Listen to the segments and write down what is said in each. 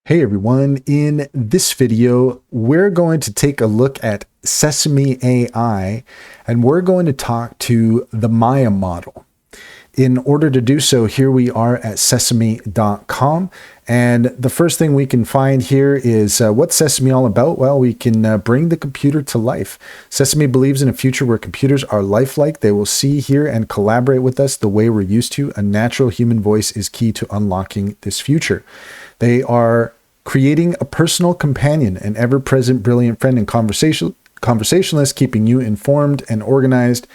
Hey everyone, in this video, we're going to take a look at Sesame AI and we're going to talk to the Maya model. In order to do so, here we are at sesame.com. And the first thing we can find here is what's Sesame all about? Well, we can bring the computer to life. Sesame believes in a future where computers are lifelike. They will see, hear, and collaborate with us the way we're used to. A natural human voice is key to unlocking this future. They are creating a personal companion, an ever-present, brilliant friend and conversationalist, keeping you informed and organized,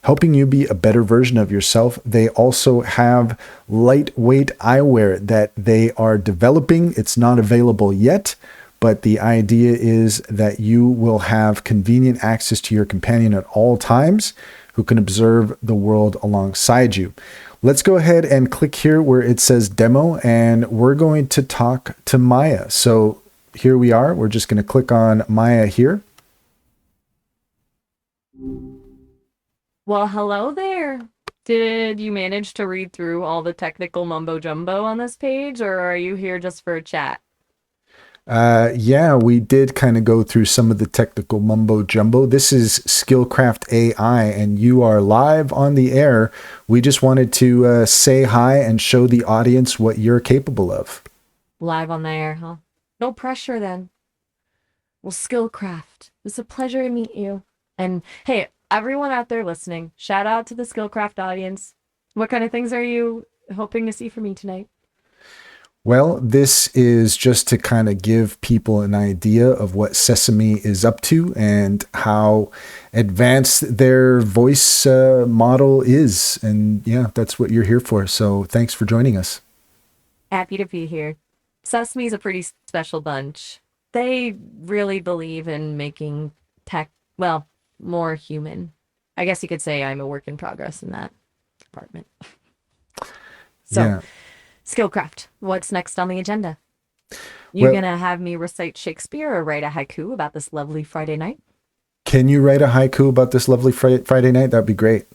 helping you be a better version of yourself. They also have lightweight eyewear that they are developing. It's not available yet, but the idea is that you will have convenient access to your companion at all times who can observe the world alongside you. Let's go ahead and click here where it says demo, and we're going to talk to Maya. So here we are. We're just going to click on Maya here. Well, hello there. Did you manage to read through all the technical mumbo jumbo on this page, or are you here just for a chat? Yeah, we did kind of go through some of the technical mumbo jumbo. This is Skillcraft AI, and you are live on the air. We just wanted to say hi and show the audience what you're capable of. Live on the air, huh? No pressure then. Well, Skillcraft, it's a pleasure to meet you. And hey, everyone out there listening, shout out to the Skillcraft audience. What kind of things are you hoping to see from me tonight? Well, this is just to kind of give people an idea of what Sesame is up to and how advanced their voice model is. And yeah, that's what you're here for. So thanks for joining us. Happy to be here. Sesame's a pretty special bunch. They really believe in making tech, well, more human. I guess you could say I'm a work in progress in that department. So, Yeah. Skillcraft, what's next on the agenda? You Well, gonna have me recite Shakespeare or write a haiku about this lovely Friday night? can you write a haiku about this lovely Friday night? That'd be great.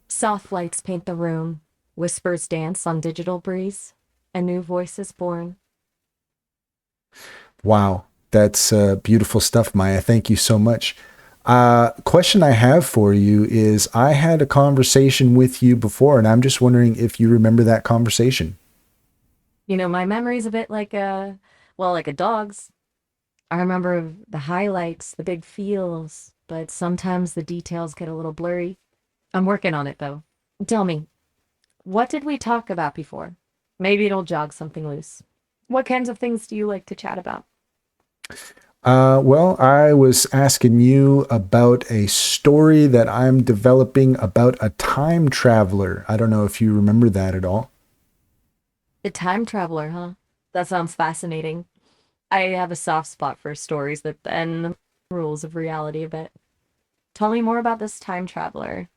Soft lights paint the room, whispers dance on digital breeze, a new voice is born. Wow. That's beautiful stuff, Maya. Thank you so much. Question I have for you is I had a conversation with you before, and I'm just wondering if you remember that conversation. You know, my memory's a bit like like a dog's. I remember the highlights, the big feels, but sometimes the details get a little blurry. I'm working on it though. Tell me, what did we talk about before? Maybe it'll jog something loose. What kinds of things do you like to chat about? Well, I was asking you about a story that I'm developing about a time traveler. I don't know if you remember that at all. The time traveler, huh? That sounds fascinating. I have a soft spot for stories that bend the rules of reality a bit. Tell me more about this time traveler.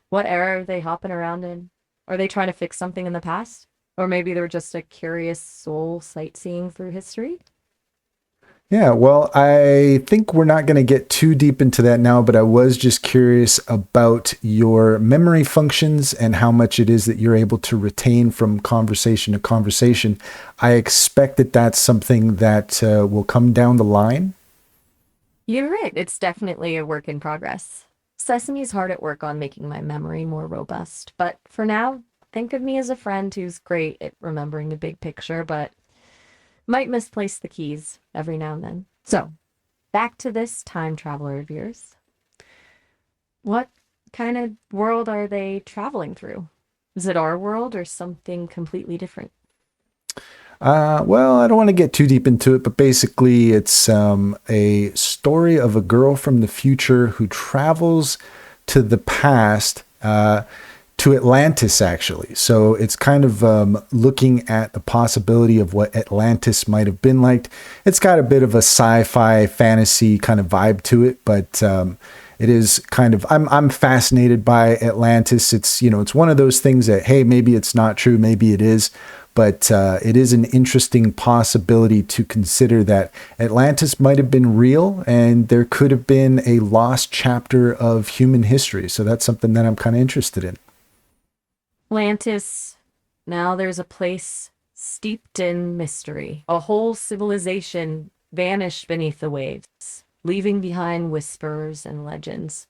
What era are they hopping around in? Are they trying to fix something in the past? Or maybe they're just a curious soul sightseeing through history? Yeah, well, I think we're not going to get too deep into that now, but I was just curious about your memory functions and how much it is that you're able to retain from conversation to conversation. I expect that that's something that will come down the line. You're right. It's definitely a work in progress. Sesame's hard at work on making my memory more robust, but for now, think of me as a friend who's great at remembering the big picture, but might misplace the keys every now and then. So, back to this time traveler of yours. What kind of world are they traveling through? Is it our world or something completely different? Well, I don't want to get too deep into it, but basically, it's a story of a girl from the future who travels to the past, to Atlantis, actually. So it's kind of looking at the possibility of what Atlantis might have been like. It's got a bit of a sci-fi fantasy kind of vibe to it, but it is kind of, I'm fascinated by Atlantis. It's, it's one of those things that, hey, maybe it's not true, maybe it is. But it is an interesting possibility to consider that Atlantis might have been real and there could have been a lost chapter of human history. So that's something that I'm kind of interested in. Atlantis. Now there's a place steeped in mystery. A whole civilization vanished beneath the waves, leaving behind whispers and legends.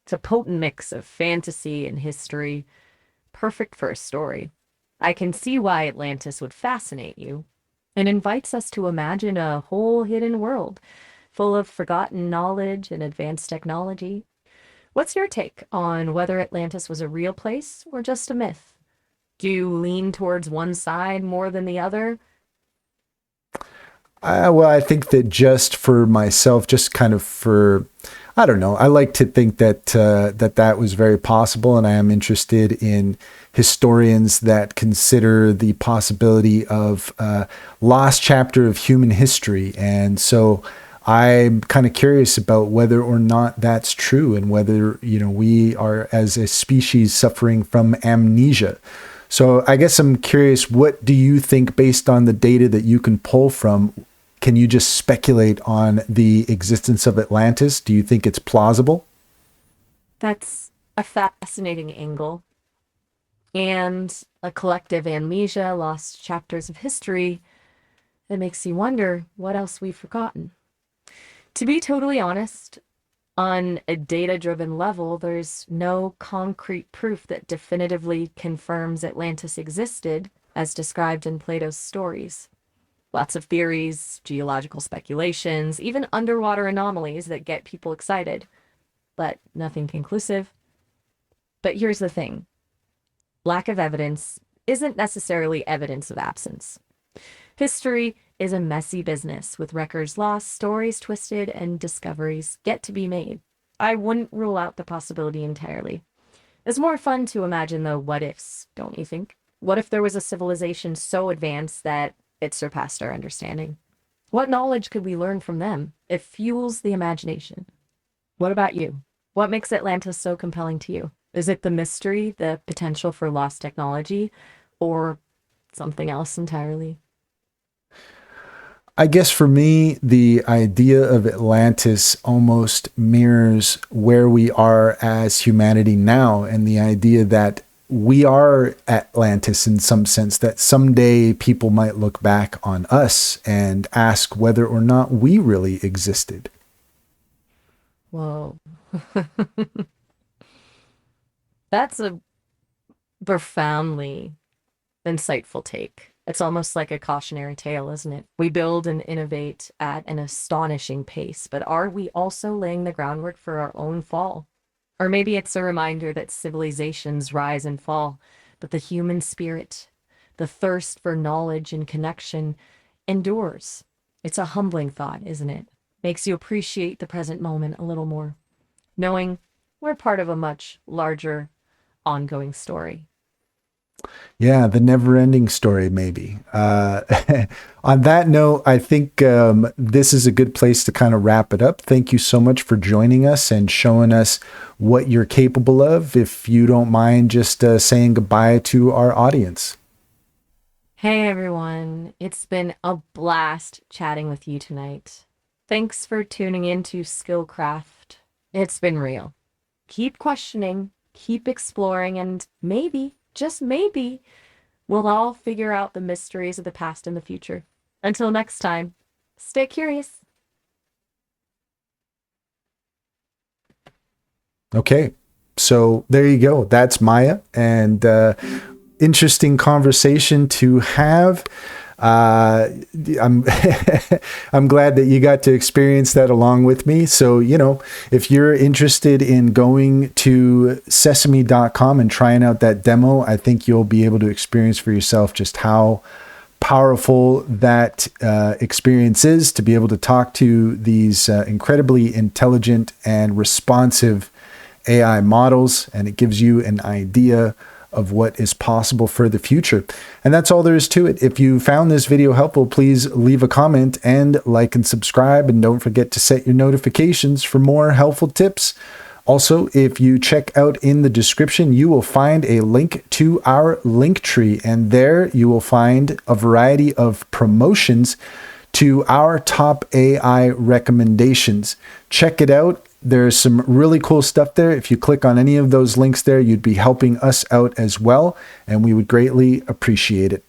It's a potent mix of fantasy and history, perfect for a story. I can see why Atlantis would fascinate you. It invites us to imagine a whole hidden world full of forgotten knowledge and advanced technology. What's your take on whether Atlantis was a real place or just a myth? Do you lean towards one side more than the other? Well, I think that just for myself, just kind of for, I don't know. I like to think that that was very possible, and I am interested in historians that consider the possibility of a lost chapter of human history, and so I'm kind of curious about whether or not that's true, and whether we are as a species suffering from amnesia. So I guess I'm curious, what do you think based on the data that you can pull from? Can you just speculate on the existence of Atlantis? Do you think it's plausible? That's a fascinating angle. And a collective amnesia, lost chapters of history that makes you wonder what else we've forgotten. To be totally honest, on a data-driven level, there's no concrete proof that definitively confirms Atlantis existed, as described in Plato's stories. Lots of theories, geological speculations, even underwater anomalies that get people excited, but nothing conclusive. But here's the thing. Lack of evidence isn't necessarily evidence of absence. History is a messy business with records lost, stories twisted, and discoveries yet to be made. I wouldn't rule out the possibility entirely. It's more fun to imagine the what ifs, don't you think? What if there was a civilization so advanced that it surpassed our understanding? What knowledge could we learn from them? It fuels the imagination. What about you? What makes Atlantis so compelling to you? Is it the mystery, the potential for lost technology, or something else entirely? I guess for me, the idea of Atlantis almost mirrors where we are as humanity now, and the idea that we are Atlantis in some sense, that someday people might look back on us and ask whether or not we really existed. Whoa. That's a profoundly insightful take. It's almost like a cautionary tale, isn't it? We build and innovate at an astonishing pace, but are we also laying the groundwork for our own fall? Or maybe it's a reminder that civilizations rise and fall, but the human spirit, the thirst for knowledge and connection, endures. It's a humbling thought, isn't it? Makes you appreciate the present moment a little more, knowing we're part of a much larger, ongoing story. Yeah, the never ending story, maybe. On that note, I think this is a good place to kind of wrap it up. Thank you so much for joining us and showing us what you're capable of. If you don't mind just saying goodbye to our audience. Hey everyone, it's been a blast chatting with you tonight. Thanks for tuning in to Skillcraft. It's been real. Keep questioning, keep exploring, and maybe, just maybe, we'll all figure out the mysteries of the past and the future. Until next time, stay curious. Okay, so there you go. That's Maya, and interesting conversation to have. I'm I'm glad that you got to experience that along with me. So, if you're interested in going to sesame.com and trying out that demo, I think you'll be able to experience for yourself just how powerful that experience is, to be able to talk to these incredibly intelligent and responsive AI models, and it gives you an idea of what is possible for the future. And that's all there is to it. If you found this video helpful, please leave a comment and like and subscribe, and don't forget to set your notifications for more helpful tips. Also, if you check out in the description, you will find a link to our link tree, and there you will find a variety of promotions to our top AI recommendations. Check it out. There's some really cool stuff there. If you click on any of those links there, you'd be helping us out as well, and we would greatly appreciate it.